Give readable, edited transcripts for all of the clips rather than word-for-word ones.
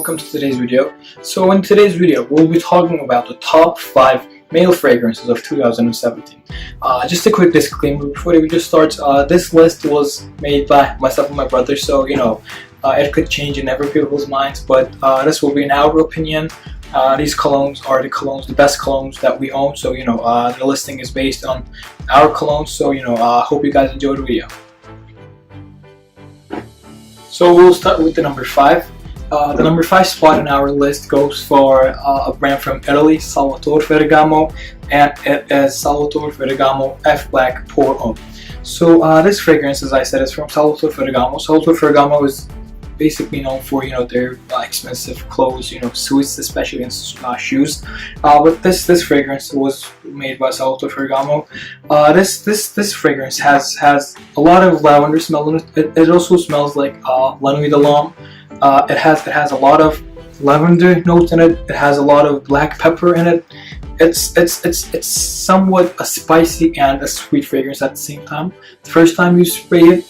welcome to today's video. So in today's video, we'll be talking about the top 5 male fragrances of 2017. Just a quick disclaimer before the video starts. This list was made by myself and my brother, so it could change in every people's minds, but this will be in our opinion. These colognes are the best colognes that we own, so the listing is based on our colognes, so hope you guys enjoy the video. So we'll start with the number 5. The number 5 spot in our list goes for a brand from Italy, Salvatore Ferragamo, and it is Salvatore Ferragamo F Black Pour Homme. So this fragrance, as I said, is from Salvatore Ferragamo. Salvatore Ferragamo is basically known for their expensive clothes, suits, especially in shoes. But this fragrance was made by Salvatore Ferragamo. This fragrance has a lot of lavender smell in it. It also smells like La Nuit de l'Homme. It has a lot of lavender notes in it. It has a lot of black pepper in it. It's somewhat a spicy and a sweet fragrance at the same time. The first time you spray it,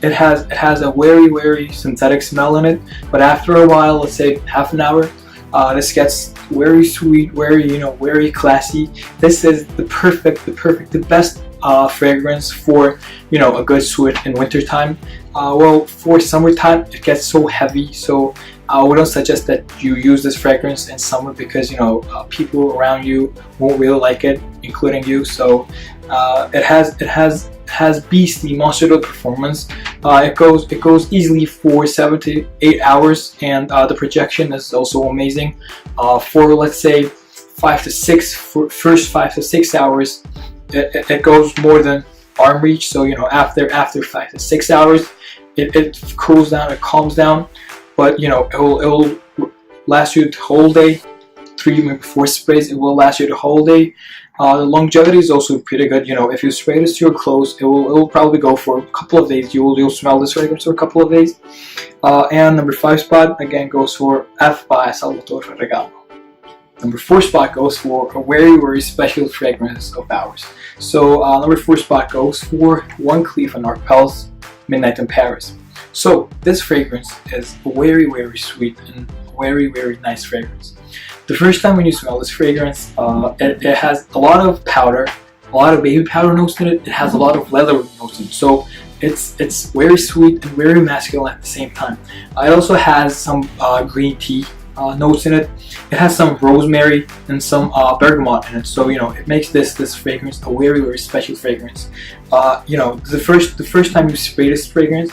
it has a very synthetic smell in it. But after a while, let's say half an hour, this gets very sweet, very classy. This is the best fragrance for a good sweat in wintertime. Well, for summertime it gets so heavy, so I wouldn't suggest that you use this fragrance in summer because people around you won't really like it, including you. So it has beastly monster performance. It goes easily for 7 to 8 hours, and the projection is also amazing. For let's say 5 to 6 for first 5 to 6 hours, it goes more than arm reach. So after 5 to 6 hours, it cools down, it calms down, but it will last you the whole day. 3 maybe 4 sprays, it will last you the whole day. The longevity is also pretty good. If you spray this to your clothes, it will probably go for a couple of days. You'll smell this fragrance for a couple of days. And number 5 spot again goes for F by Salvatore Ferragamo. Number 4 spot goes for a very special fragrance of ours. So number 4 spot goes for One Cleef and Arpels Midnight in Paris. So this fragrance is very sweet and very nice fragrance. The first time when you smell this fragrance, it has a lot of powder, a lot of baby powder notes in it. It has a lot of leather notes in it. So it's very sweet and very masculine at the same time. It also has some green tea notes in it. It has some rosemary and some bergamot in it. So it makes this fragrance a very special fragrance. The first time you spray this fragrance.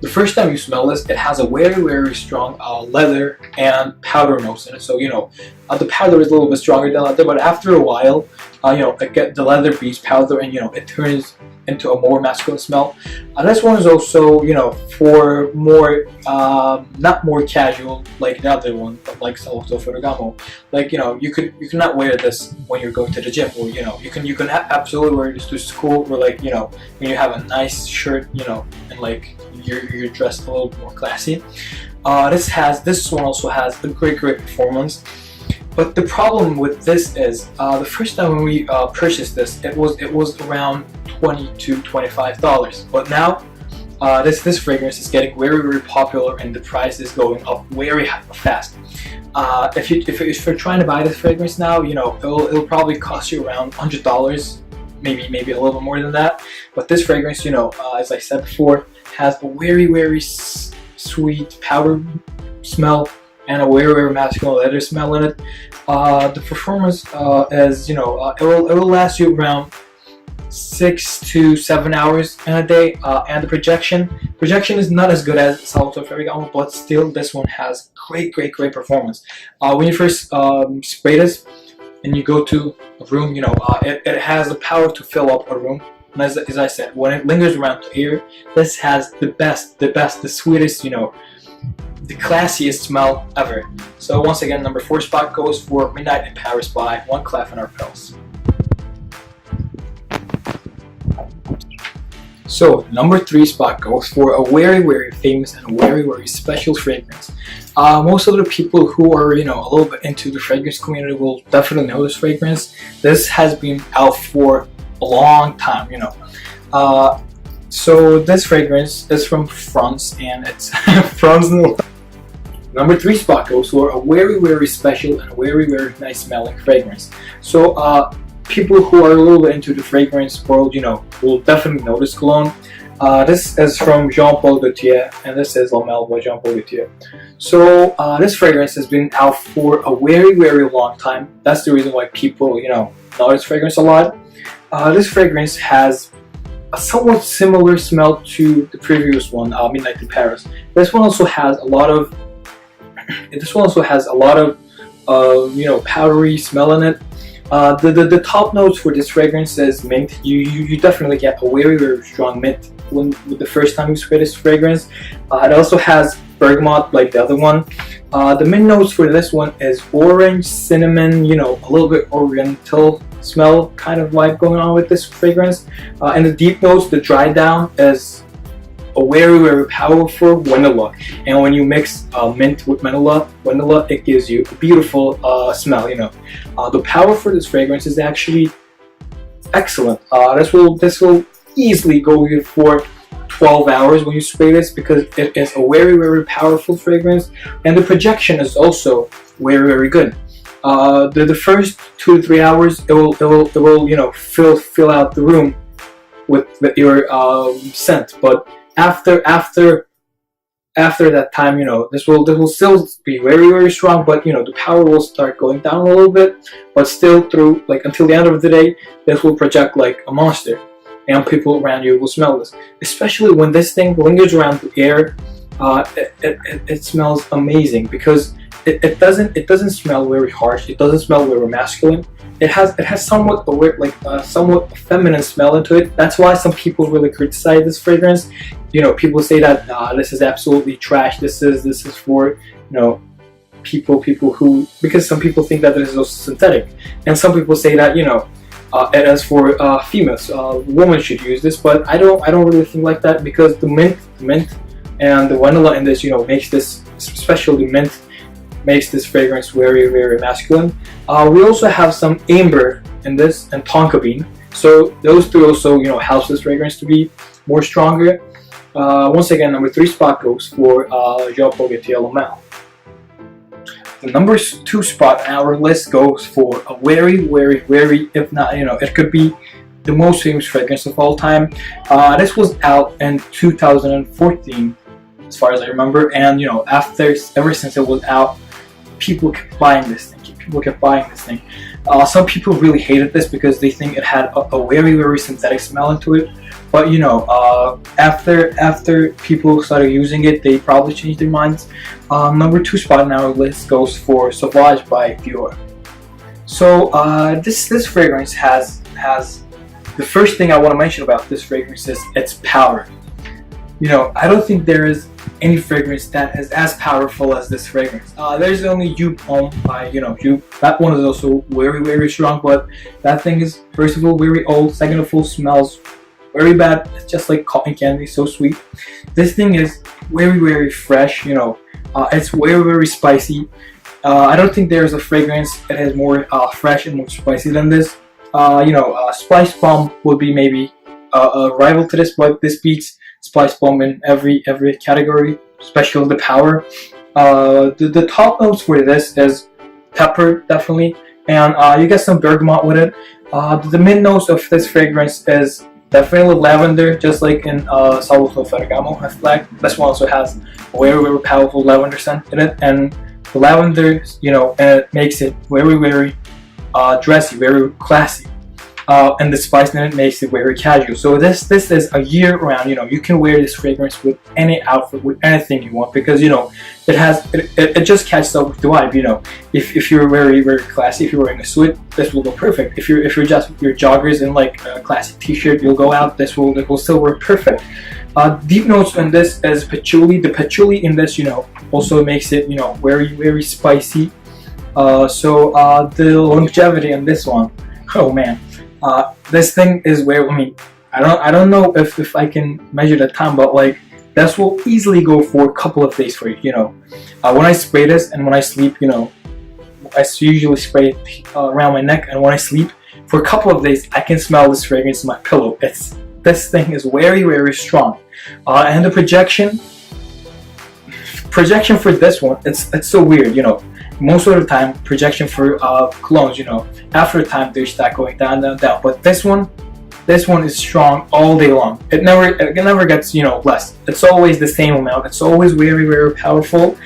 The first time you smell this, it has a very strong leather and powder notes in it. So the powder is a little bit stronger than leather, but after a while, the leather beats powder, and it turns into a more masculine smell. This one is also for more not more casual like the other one, but like Salvatore Ferragamo. Like you cannot wear this when you're going to the gym, or you can absolutely wear this to school, or like when you have a nice shirt, and like you're dressed a little more classy. This one also has a great performance. But the problem with this is the first time when we purchased this, it was around $20 to $25. But now this fragrance is getting very popular, and the price is going up very fast. If you're trying to buy this fragrance now, it'll probably cost you around $100, maybe a little bit more than that. But this fragrance, as I said before, has a very sweet powder smell and a very masculine leather smell in it. The performance is it will last you around 6 to 7 hours in a day, and the projection is not as good as Salvatore Ferragamo, but still this one has great performance. When you first spray this and you go to a room, it has the power to fill up a room. And as I said, when it lingers around the air, this has the sweetest, the classiest smell ever. So once again, number 4 spot goes for Midnight in Paris by One Cleef and Arpels. So number 3 spot goes for a very famous and very special fragrance. Most of the people who are a little bit into the fragrance community will definitely know this fragrance. This has been out for a long time. So this fragrance is from France, and it's France. Number 3 spot goes for a very special and very nice smelling fragrance. So people who are a little bit into the fragrance world, will definitely know this cologne. This is from Jean-Paul Gaultier, and this is La Mel by Jean-Paul Gaultier. So this fragrance has been out for a very long time. That's the reason why people, know this fragrance a lot. This fragrance has a somewhat similar smell to the previous one, Midnight in Paris. This one also has a lot of powdery smell in it. The top notes for this fragrance is mint. You definitely get a very strong mint with the first time you spray this fragrance. It also has bergamot like the other one. The mint notes for this one is orange, cinnamon, a little bit oriental smell kind of vibe going on with this fragrance. And the deep notes, the dry down, is a very powerful vanilla. And when you mix mint with vanilla, it gives you a beautiful smell. The power for this fragrance is actually excellent. This will easily go for 12 hours when you spray this, because it is a very powerful fragrance, and the projection is also very good. The first 2 to 3 hours, it will fill out the room with your scent, but after that time, this will still be very strong, but the power will start going down a little bit, but still through until the end of the day, this will project like a monster, and people around you will smell this, especially when this thing lingers around the air. It smells amazing, because it doesn't smell very harsh. It doesn't smell very masculine. It has somewhat a weird, somewhat feminine smell into it. That's why some people really criticize this fragrance. People say that this is absolutely trash. This is for people who, because some people think that this is also synthetic, and some people say that it is for females. Women should use this, but I don't really think like that, because the mint and the vanilla in this makes this, especially mint, makes this fragrance very masculine. We also have some amber in this and tonka bean, so those two also helps this fragrance to be more stronger. Once again, number 3 spot goes for Jean-Paul Gaultier La Mel. The number 2 spot on our list goes for a very, if not, it could be the most famous fragrance of all time. This was out in 2014, as far as I remember, and ever since it was out, people kept buying this thing. Some people really hated this because they think it had a very synthetic smell into it. But after people started using it, they probably changed their minds. Number 2 spot on our list goes for Sauvage by Dior. So this fragrance has the first thing I want to mention about this fragrance is its power. I don't think there is any fragrance that is as powerful as this fragrance. There's only Youp Homme by Youp. That one is also very strong, but that thing is, first of all, very old. Second of all, smells very bad. It's just like cotton candy, so sweet. This thing is very fresh. It's very spicy. I don't think there's a fragrance that is more fresh and more spicy than this. Spice Bomb would be maybe a rival to this, but this beats Spice Bomb in every category, especially the power. The top notes for this is pepper, definitely, and you get some bergamot with it. The mid notes of this fragrance is definitely lavender, just like in Salvatore Ferragamo F Black. This one also has a very powerful lavender scent in it, and the lavender, it makes it very dressy, very classy. And the spice in it makes it very casual. So this is a year round. You can wear this fragrance with any outfit, with anything you want, because it just catches up with the vibe. If you're very classy, if you're wearing a suit, this will go perfect. If you're just with your joggers and like a classic t-shirt, you'll go out, it will still work perfect. Deep notes in this is patchouli. The patchouli in this also makes it very spicy. So the longevity in this one, oh man. This thing is where, I don't know if I can measure the time, but this will easily go for a couple of days for you. When I spray this and when I sleep, I usually spray it around my neck, and when I sleep for a couple of days, I can smell this fragrance in my pillow. It's this thing is very strong. And the projection for this one, it's so weird, you know. Most of the time, projection for colognes, you know, after a time they start going down. But this one is strong all day long. It never gets, you know, less. It's always the same amount. It's always very powerful.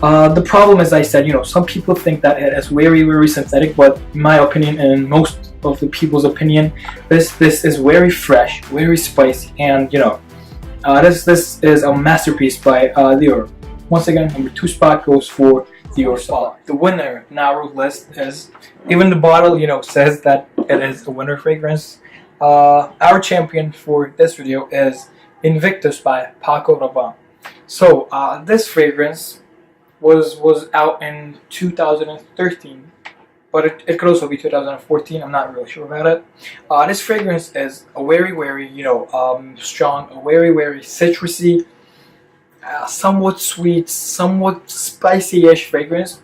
The problem, as I said, you know, some people think that it is very synthetic, but in my opinion, and most of the people's opinion, this is very fresh, very spicy, and you know, this is a masterpiece by Dior. Once again, number 2 spot goes for Dior Sauvage. The winner in our list is, even the bottle, you know, says that it is a winner fragrance. Our champion for this video is Invictus by Paco Rabanne. So this fragrance was out in 2013, but it could also be 2014. I'm not really sure about it. This fragrance is a very you know, strong, a very citrusy, somewhat sweet, somewhat spicy-ish fragrance.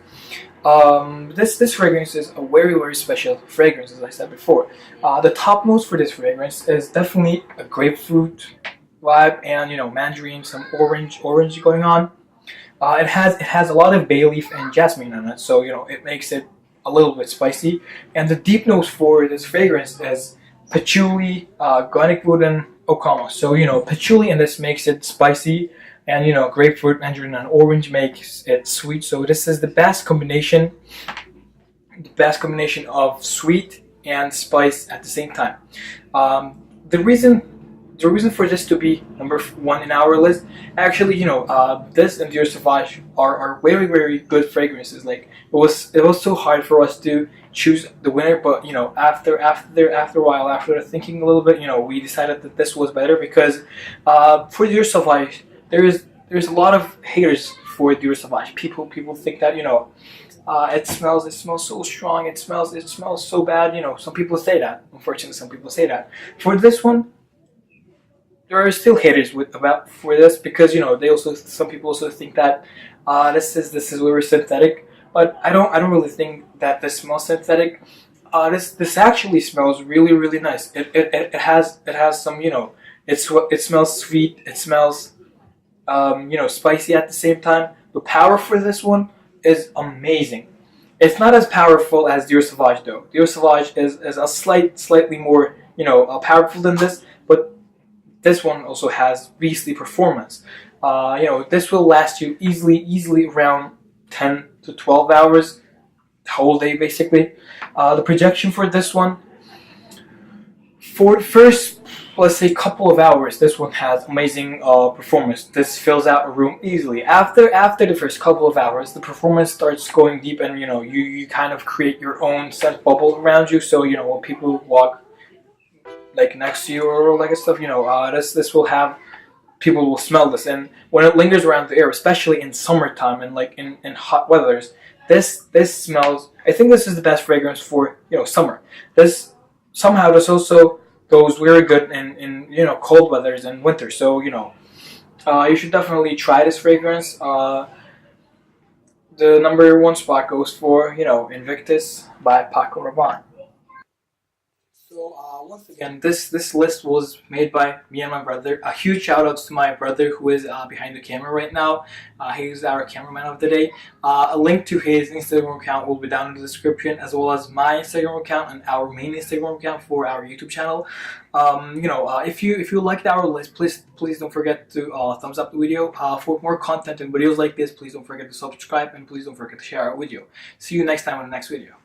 This fragrance is a very special fragrance, as I said before. The top notes for this fragrance is definitely a grapefruit vibe, and you know, mandarin, some orange going on. It has a lot of bay leaf and jasmine in it, so you know, it makes it a little bit spicy. And the deep notes for this fragrance is patchouli, garlic wood, and okama. So you know, patchouli in this makes it spicy, and you know, grapefruit, mandarin, and orange makes it sweet. So this is the best combination of sweet and spice at the same time. The reason for this to be number 1 in our list, actually, you know, this and Dior Sauvage are very good fragrances. Like, it was so hard for us to choose the winner, but you know, after a while, after thinking a little bit, you know, we decided that this was better, because for Dior Sauvage, there's a lot of haters for Dior Sauvage. People think that, you know, it smells so strong, it smells so bad. You know, some people say that. Unfortunately, some people say that. For this one, there are still haters for this, because you know, some people also think that this is very synthetic. But I don't really think that this smells synthetic. This actually smells really nice. It has some, you know, it smells sweet. It smells you know, spicy at the same time. The power for this one is amazing. It's not as powerful as Dior Sauvage though. Dior Sauvage is a slightly more, you know, powerful than this, but this one also has beastly performance. You know, this will last you easily around 10 to 12 hours, the whole day basically. The projection for this one, for the first, let's say, couple of hours, this one has amazing performance. This fills out a room easily. After the first couple of hours, the performance starts going deep, and you know, you kind of create your own scent bubble around you. So you know, when people walk like next to you or like stuff, you know, this will have, people will smell this, and when it lingers around the air, especially in summertime and like in hot weathers, this smells. I think this is the best fragrance for, you know, summer. This also goes very good in you know, cold weathers and winter. So you know, you should definitely try this fragrance. The number 1 spot goes for, you know, Invictus by Paco Rabanne. So once again, this list was made by me and my brother. A huge shout out to my brother, who is behind the camera right now. He's our cameraman of the day. A link to his Instagram account will be down in the description, as well as my Instagram account and our main Instagram account for our YouTube channel. You know, if you liked our list, please don't forget to thumbs up the video. For more content and videos like this, please don't forget to subscribe, and please don't forget to share our video. See you next time on the next video.